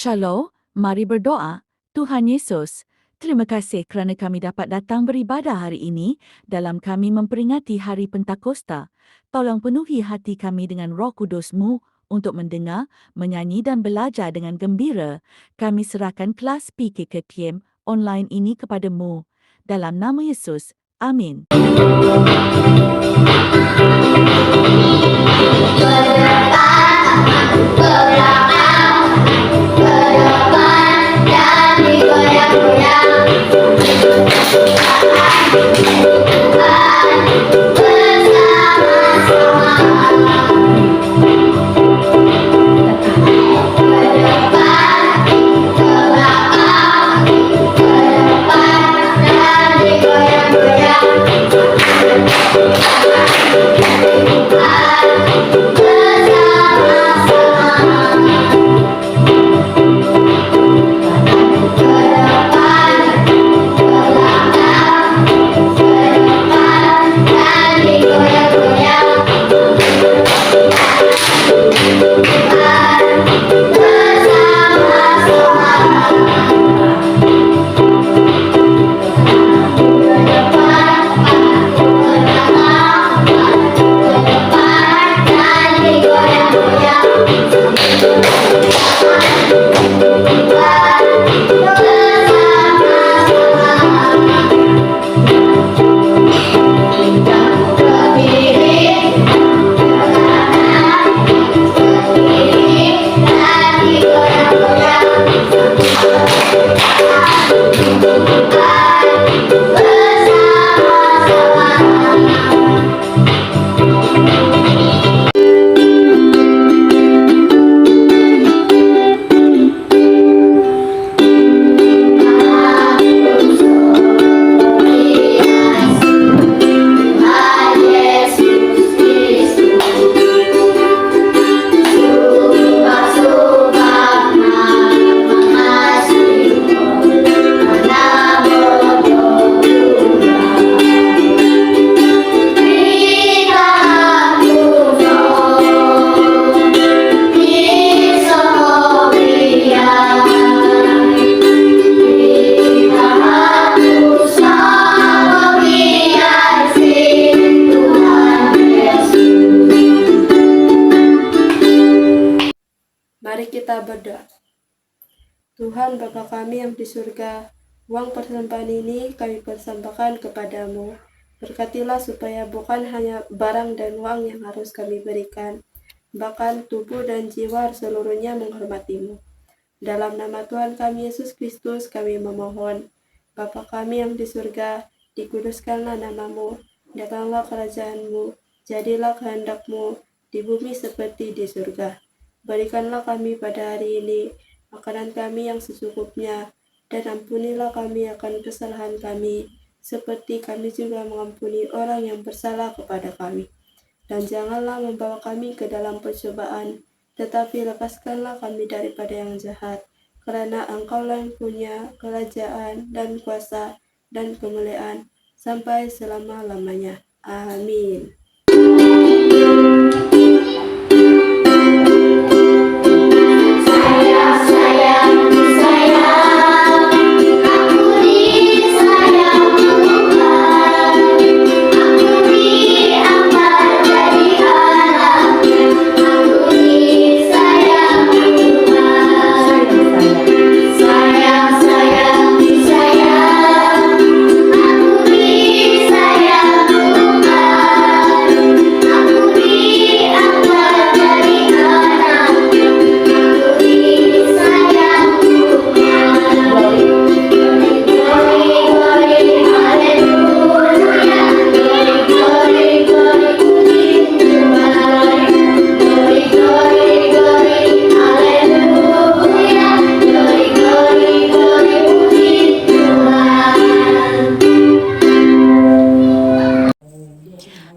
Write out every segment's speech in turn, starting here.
Shalom, mari berdoa. Tuhan Yesus, terima kasih kerana kami dapat datang beribadah hari ini dalam kami memperingati Hari Pentakosta. Tolong penuhi hati kami dengan Roh Kudus-Mu untuk mendengar, menyanyi dan belajar dengan gembira. Kami serahkan kelas PKKM online ini kepadamu. Dalam nama Yesus, amin. Mari kita berdoa. Tuhan Bapa kami yang di surga, uang persembahan ini kami persembahkan kepadamu. Berkatilah supaya bukan hanya barang dan uang yang harus kami berikan, bahkan tubuh dan jiwa seluruhnya menghormatimu. Dalam nama Tuhan kami Yesus Kristus kami memohon. Bapa kami yang di surga, dikuduskanlah namamu, datanglah kerajaanmu, jadilah kehendakmu di bumi seperti di surga. Berikanlah kami pada hari ini makanan kami yang secukupnya, dan ampunilah kami akan kesalahan kami, seperti kami juga mengampuni orang yang bersalah kepada kami. Dan janganlah membawa kami ke dalam pencobaan, tetapi lepaskanlah kami daripada yang jahat, karena Engkau-lah yang punya kerajaan dan kuasa dan kemuliaan sampai selama-lamanya. Amin.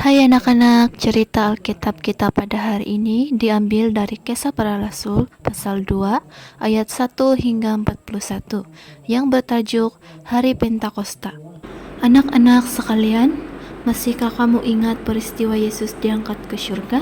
Hai anak-anak, cerita Alkitab kita pada hari ini diambil dari Kisah Para Rasul pasal 2 ayat 1 hingga 41 yang bertajuk Hari Pentakosta. Anak-anak sekalian, masihkah kamu ingat peristiwa Yesus diangkat ke surga?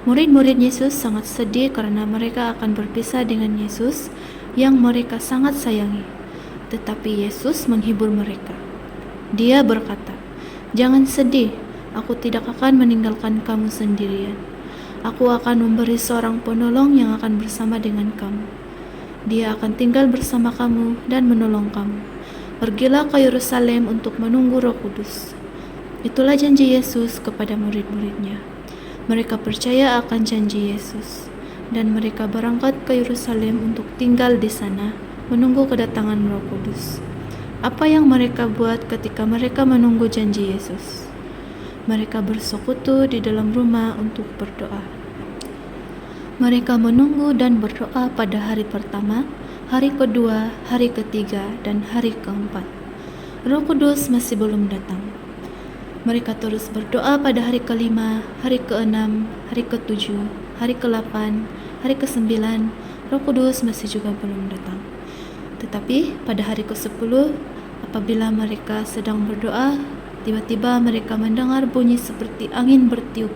Murid-murid Yesus sangat sedih karena mereka akan berpisah dengan Yesus yang mereka sangat sayangi. Tetapi Yesus menghibur mereka. Dia berkata, "Jangan sedih, aku tidak akan meninggalkan kamu sendirian. Aku akan memberi seorang penolong yang akan bersama dengan kamu. Dia akan tinggal bersama kamu dan menolong kamu. Pergilah ke Yerusalem untuk menunggu Roh Kudus." Itulah janji Yesus kepada murid-muridnya. Mereka percaya akan janji Yesus, dan mereka berangkat ke Yerusalem untuk tinggal di sana, menunggu kedatangan Roh Kudus. Apa yang mereka buat ketika mereka menunggu janji Yesus? Mereka bersekutu di dalam rumah untuk berdoa. Mereka menunggu dan berdoa pada hari pertama, hari kedua, hari ketiga, dan hari keempat. Roh Kudus masih belum datang. Mereka terus berdoa pada hari kelima, hari keenam, hari ketujuh, hari ke-8, hari ke-9. Roh Kudus masih juga belum datang. Tetapi pada hari ke-10, apabila mereka sedang berdoa, tiba-tiba mereka mendengar bunyi seperti angin bertiup.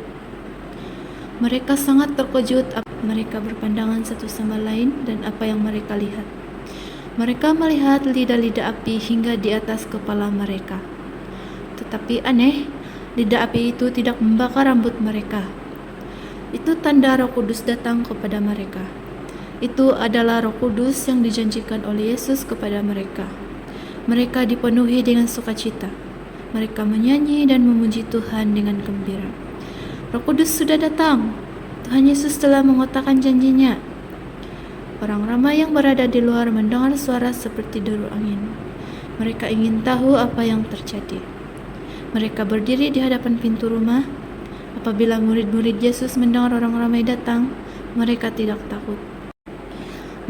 Mereka sangat terkejut. Mereka berpandangan satu sama lain dan apa yang mereka lihat. Mereka melihat lidah-lidah api hingga di atas kepala mereka. Tetapi aneh, lidah api itu tidak membakar rambut mereka. Itu tanda Roh Kudus datang kepada mereka. Itu adalah Roh Kudus yang dijanjikan oleh Yesus kepada mereka. Mereka dipenuhi dengan sukacita. Mereka menyanyi dan memuji Tuhan dengan gembira. Roh Kudus sudah datang. Tuhan Yesus telah mengotakkan janjinya. Orang ramai yang berada di luar mendengar suara seperti deru angin. Mereka ingin tahu apa yang terjadi. Mereka berdiri di hadapan pintu rumah. Apabila murid-murid Yesus mendengar orang ramai datang, mereka tidak takut.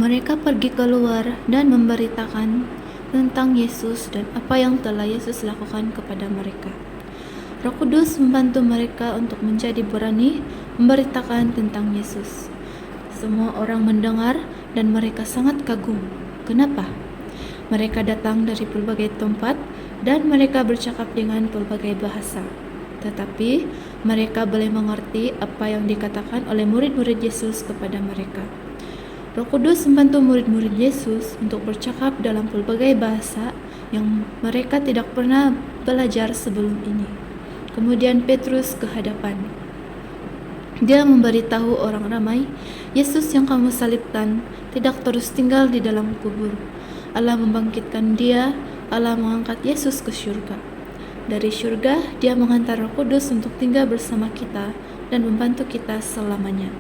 Mereka pergi keluar dan memberitakan tentang Yesus dan apa yang telah Yesus lakukan kepada mereka. Roh Kudus membantu mereka untuk menjadi berani memberitakan tentang Yesus. Semua orang mendengar dan mereka sangat kagum. Kenapa? Mereka datang dari berbagai tempat dan mereka bercakap dengan berbagai bahasa. Tetapi mereka boleh mengerti apa yang dikatakan oleh murid-murid Yesus kepada mereka. Roh Kudus membantu murid-murid Yesus untuk bercakap dalam berbagai bahasa yang mereka tidak pernah belajar sebelum ini. Kemudian Petrus ke hadapan. Dia memberitahu orang ramai, Yesus yang kamu salibkan tidak terus tinggal di dalam kubur. Allah membangkitkan dia, Allah mengangkat Yesus ke syurga. Dari syurga, dia menghantar Roh Kudus untuk tinggal bersama kita dan membantu kita selamanya.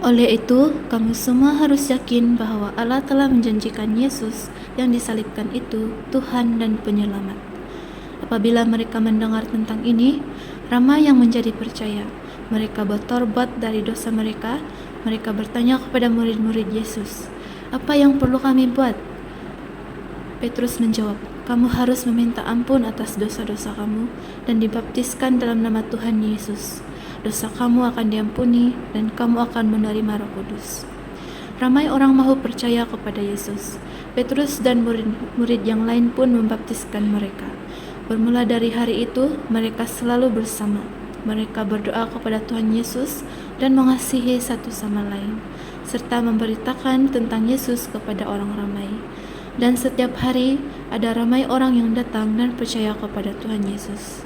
Oleh itu, kamu semua harus yakin bahwa Allah telah menjanjikan Yesus yang disalibkan itu Tuhan dan Penyelamat. Apabila mereka mendengar tentang ini, ramai yang menjadi percaya. Mereka bertobat dari dosa mereka. Mereka bertanya kepada murid-murid Yesus, "Apa yang perlu kami buat?" Petrus menjawab, "Kamu harus meminta ampun atas dosa-dosa kamu dan dibaptiskan dalam nama Tuhan Yesus. Dosa kamu akan diampuni dan kamu akan menerima Roh Kudus." Ramai orang mau percaya kepada Yesus. Petrus dan murid-murid yang lain pun membaptiskan mereka. Bermula dari hari itu, mereka selalu bersama. Mereka berdoa kepada Tuhan Yesus dan mengasihi satu sama lain, serta memberitakan tentang Yesus kepada orang ramai. Dan setiap hari ada ramai orang yang datang dan percaya kepada Tuhan Yesus.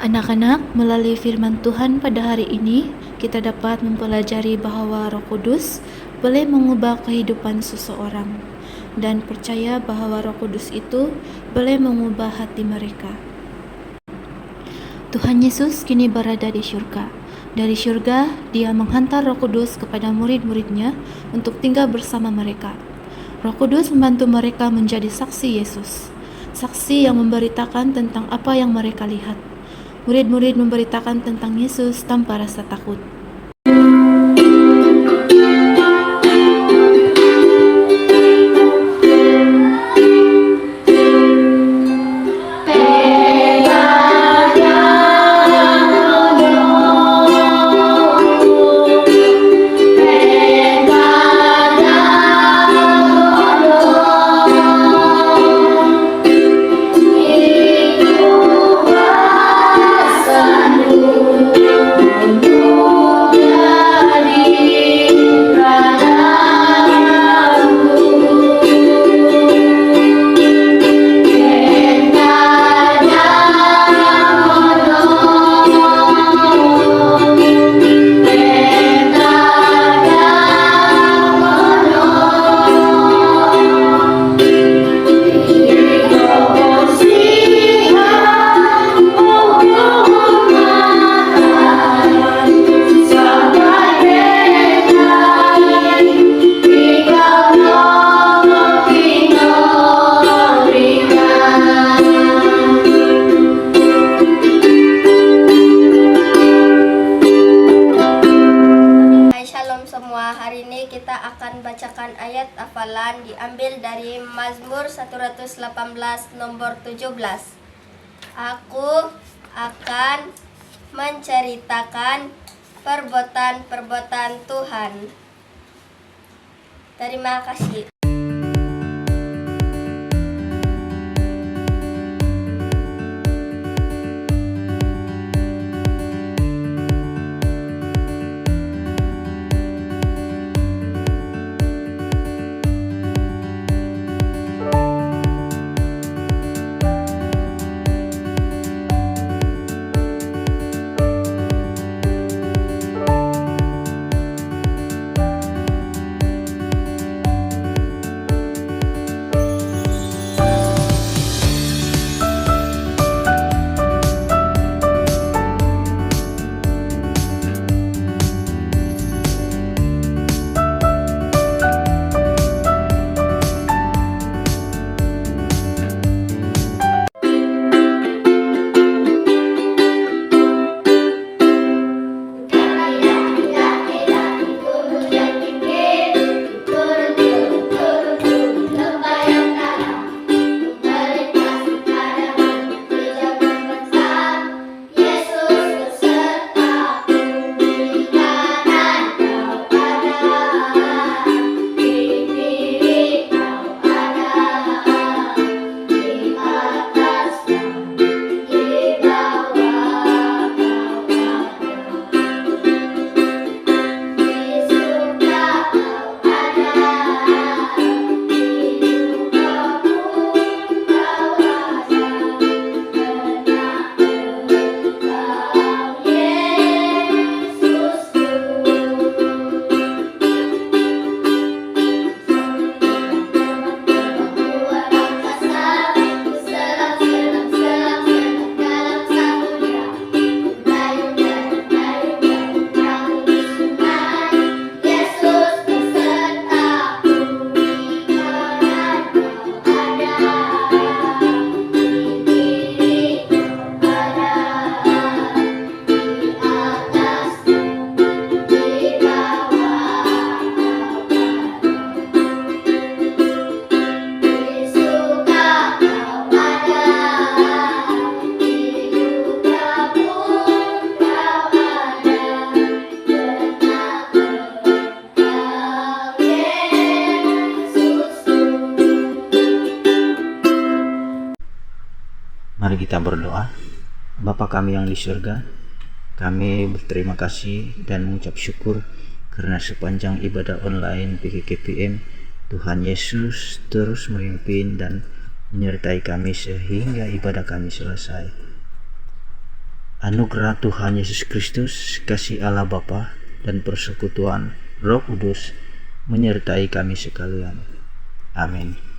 Anak-anak, melalui firman Tuhan pada hari ini, kita dapat mempelajari bahwa Roh Kudus boleh mengubah kehidupan seseorang dan percaya bahwa Roh Kudus itu boleh mengubah hati mereka. Tuhan Yesus kini berada di syurga. Dari syurga, dia menghantar Roh Kudus kepada murid-muridnya untuk tinggal bersama mereka. Roh Kudus membantu mereka menjadi saksi Yesus, saksi yang memberitakan tentang apa yang mereka lihat. Murid-murid memberitakan tentang Yesus tanpa rasa takut. Thank you. ayat hafalan diambil dari Mazmur 118 nomor 17. Aku akan menceritakan perbuatan-perbuatan Tuhan. Terima kasih. Mari kita berdoa. Bapa kami yang di surga, kami berterima kasih dan mengucap syukur karena sepanjang ibadah online PKKPM, Tuhan Yesus terus memimpin dan menyertai kami sehingga ibadah kami selesai. Anugerah Tuhan Yesus Kristus, kasih Allah Bapa dan persekutuan Roh Kudus menyertai kami sekalian. Amin.